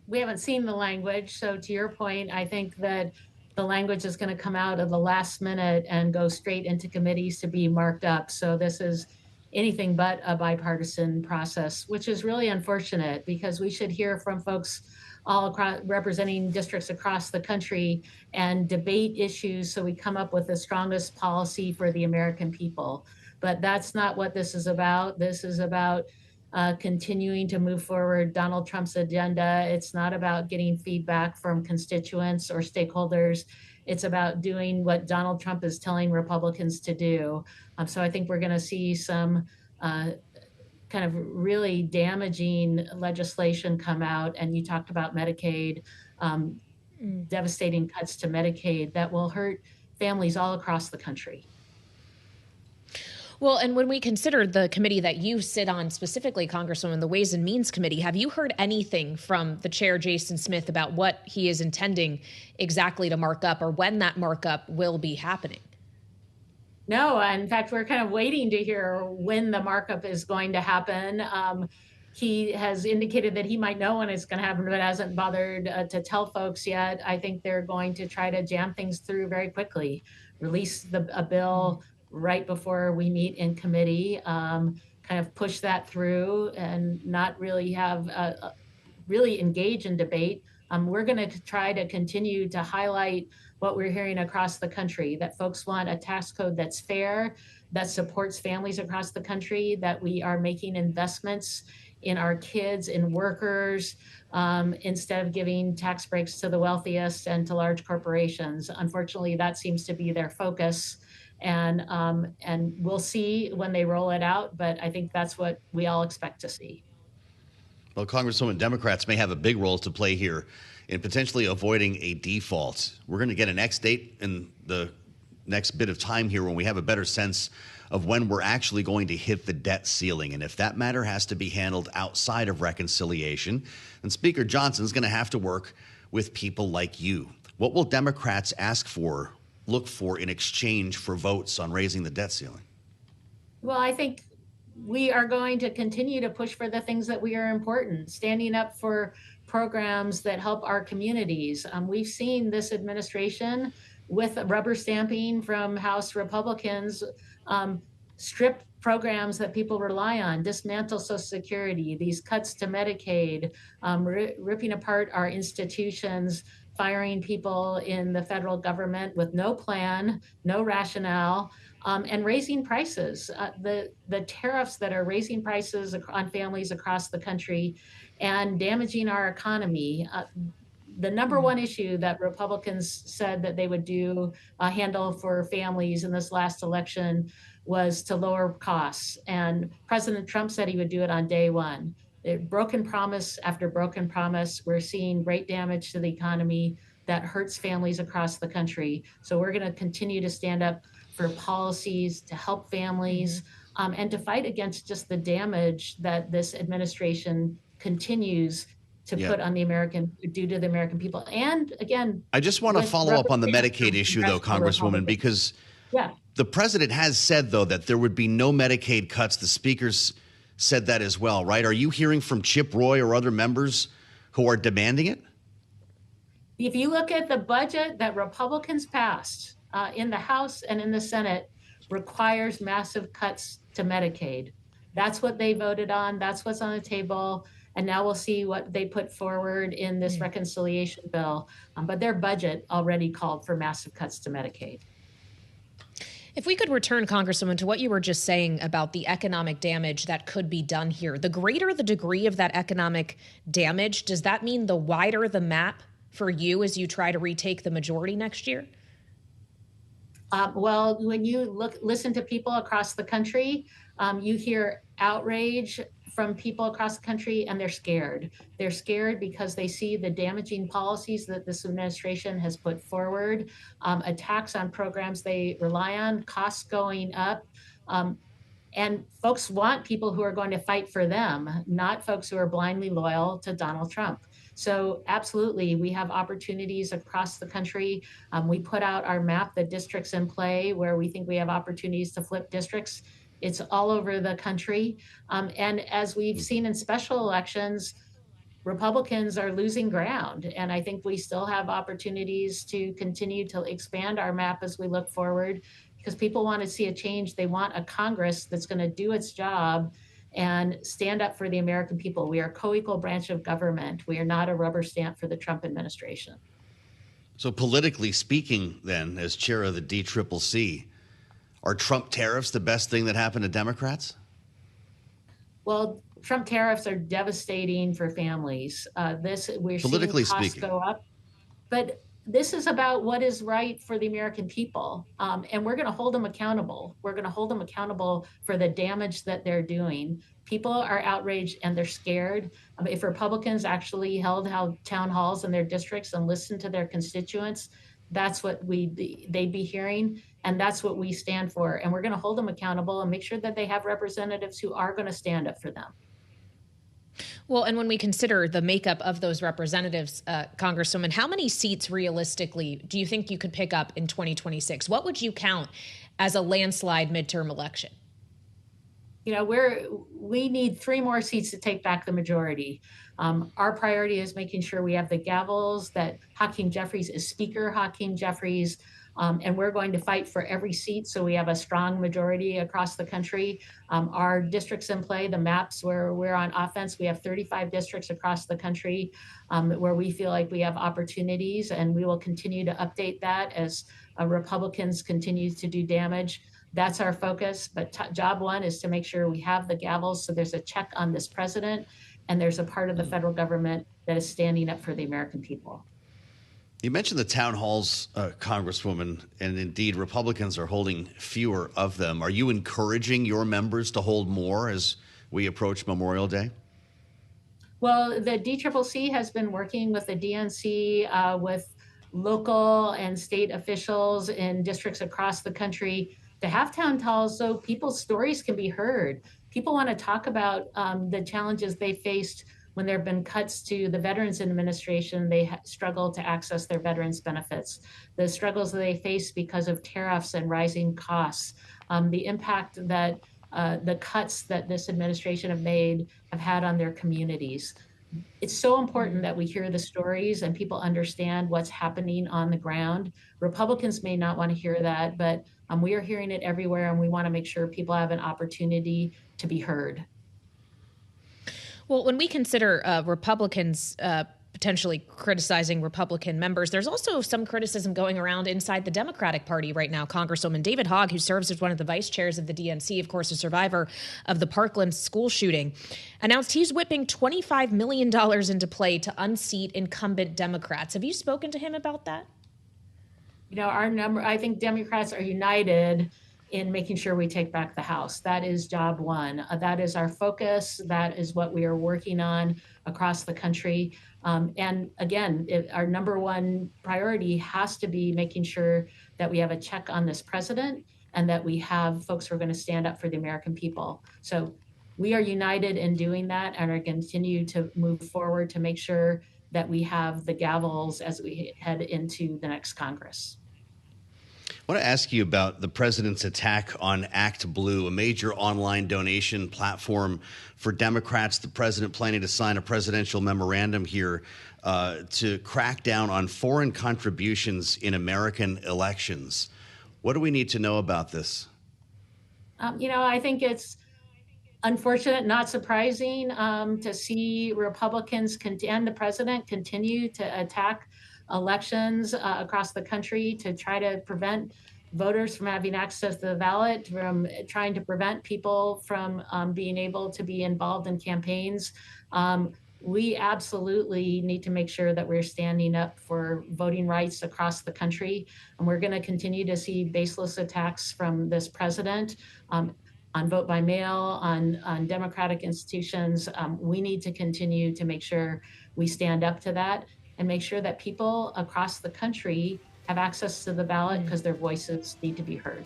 We haven't seen the language. So to your point, I think that the language is going to come out of the last minute and go straight into committees to be marked up. So this is anything but a bipartisan process, which is really unfortunate because we should hear from folks all across representing districts across the country and debate issues so we come up with the strongest policy for the American people. But that's not what this is about. This is about continuing to move forward Donald Trump's agenda. It's not about getting feedback from constituents or stakeholders. It's about doing what Donald Trump is telling Republicans to do. So I think we're going to see some kind of really damaging legislation come out. And you talked about Medicaid, devastating cuts to Medicaid that will hurt families all across the country. Well, and when we consider the committee that you sit on specifically, Congresswoman, the Ways and Means Committee, have you heard anything from the chair, Jason Smith, about what he is intending exactly to mark up or when that markup will be happening? No, in fact, we're kind of waiting to hear when the markup is going to happen. He has indicated that he might know when it's going to happen, but hasn't bothered to tell folks yet. I think they're going to try to jam things through very quickly, release a bill right before we meet in committee, kind of push that through and not really have really engage in debate. We're going to try to continue to highlight what we're hearing across the country, that folks want a tax code that's fair, that supports families across the country, that we are making investments in our kids, in workers, instead of giving tax breaks to the wealthiest and to large corporations. Unfortunately, that seems to be their focus. And we'll see when they roll it out, but I think that's what we all expect to see. Well, Congresswoman, Democrats may have a big role to play here in potentially avoiding a default. We're going to get an X date in the next bit of time here when we have a better sense of when we're actually going to hit the debt ceiling. And if that matter has to be handled outside of reconciliation, then Speaker Johnson's going to have to work with people like you. What will Democrats look for in exchange for votes on raising the debt ceiling? Well, I think we are going to continue to push for the things that we are important, standing up for programs that help our communities. We've seen this administration with rubber stamping from House Republicans strip programs that people rely on, dismantle Social Security, these cuts to Medicaid, ripping apart our institutions, firing people in the federal government with no plan, no rationale, and raising prices. The tariffs that are raising prices on families across the country and damaging our economy. The number one issue that Republicans said that they would handle for families in this last election was to lower costs. And President Trump said he would do it on day one. Broken promise after broken promise. We're seeing great damage to the economy that hurts families across the country. So we're going to continue to stand up for policies to help families and to fight against just the damage that this administration continues to put on due to the American people. And again, I just want to follow up on the Medicaid issue, though, Congresswoman, because the president has said, though, that there would be no Medicaid cuts. The speakers said that as well, right? Are you hearing from Chip Roy or other members who are demanding it? If you look at the budget that Republicans passed in the House and in the Senate, requires massive cuts to Medicaid. That's what they voted on. That's what's on the table. And now we'll see what they put forward in this reconciliation bill. But their budget already called for massive cuts to Medicaid. If we could return, Congresswoman, to what you were just saying about the economic damage that could be done here, the greater the degree of that economic damage, does that mean the wider the map for you as you try to retake the majority next year? Well, when you listen to people across the country, you hear outrage from people across the country, and they're scared. They're scared because they see the damaging policies that this administration has put forward, attacks on programs they rely on, costs going up. And folks want people who are going to fight for them, not folks who are blindly loyal to Donald Trump. So absolutely, we have opportunities across the country. We put out our map, the districts in play, where we think we have opportunities to flip districts. It's all over the country. And as we've seen in special elections, Republicans are losing ground. And I think we still have opportunities to continue to expand our map as we look forward, because people want to see a change. They want a Congress that's going to do its job and stand up for the American people. We are a co-equal branch of government. We are not a rubber stamp for the Trump administration. So politically speaking, then, as chair of the DCCC, are Trump tariffs the best thing that happened to Democrats? Well, Trump tariffs are devastating for families. We're Politically seeing costs speaking. go up, but this is about what is right for the American people, and we're going to hold them accountable. We're going to hold them accountable for the damage that they're doing. People are outraged and they're scared. If Republicans actually held town halls in their districts and listened to their constituents, that's what they'd be hearing, and that's what we stand for. And we're going to hold them accountable and make sure that they have representatives who are going to stand up for them. Well, and when we consider the makeup of those representatives, Congresswoman, how many seats realistically do you think you could pick up in 2026? What would you count as a landslide midterm election? You know, we need 3 more seats to take back the majority. Our priority is making sure we have the gavels, that Hakeem Jeffries is Speaker Hakeem Jeffries, and we're going to fight for every seat so we have a strong majority across the country. Our districts in play, the maps where we're on offense, we have 35 districts across the country where we feel like we have opportunities, and we will continue to update that as Republicans continue to do damage. That's our focus. But job one is to make sure we have the gavels so there's a check on this president and there's a part of the federal government that is standing up for the American people. You mentioned the town halls, Congresswoman, and indeed Republicans are holding fewer of them. Are you encouraging your members to hold more as we approach Memorial Day? Well, the DCCC has been working with the DNC, with local and state officials in districts across the country to have town halls so people's stories can be heard. People want to talk about the challenges they faced when there have been cuts to the Veterans Administration. They struggle to access their veterans benefits, the struggles that they face because of tariffs and rising costs, the impact that the cuts that this administration have had on their communities. It's so important that we hear the stories and people understand what's happening on the ground. Republicans may not want to hear that, but we are hearing it everywhere, and we want to make sure people have an opportunity to be heard. Well, when we consider Republicans potentially criticizing Republican members, there's also some criticism going around inside the Democratic Party right now. Congresswoman David Hogg, who serves as one of the vice chairs of the DNC, of course, a survivor of the Parkland school shooting, announced he's whipping $25 million into play to unseat incumbent Democrats. Have you spoken to him about that? You know, I think Democrats are united in making sure we take back the House. That is job one. That is our focus. That is what we are working on across the country. And again, our number one priority has to be making sure that we have a check on this president and that we have folks who are going to stand up for the American people. So we are united in doing that and are going to continue to move forward to make sure that we have the gavels as we head into the next Congress. I want to ask you about the president's attack on ActBlue, a major online donation platform for Democrats. The president planning to sign a presidential memorandum here to crack down on foreign contributions in American elections. What do we need to know about this? I think it's unfortunate, not surprising, to see Republicans and the president continue to attack elections across the country to try to prevent voters from having access to the ballot, from trying to prevent people from being able to be involved in campaigns. We absolutely need to make sure that we're standing up for voting rights across the country. And we're going to continue to see baseless attacks from this president on vote by mail, on democratic institutions. We need to continue to make sure we stand up to that and make sure that people across the country have access to the ballot because their voices need to be heard.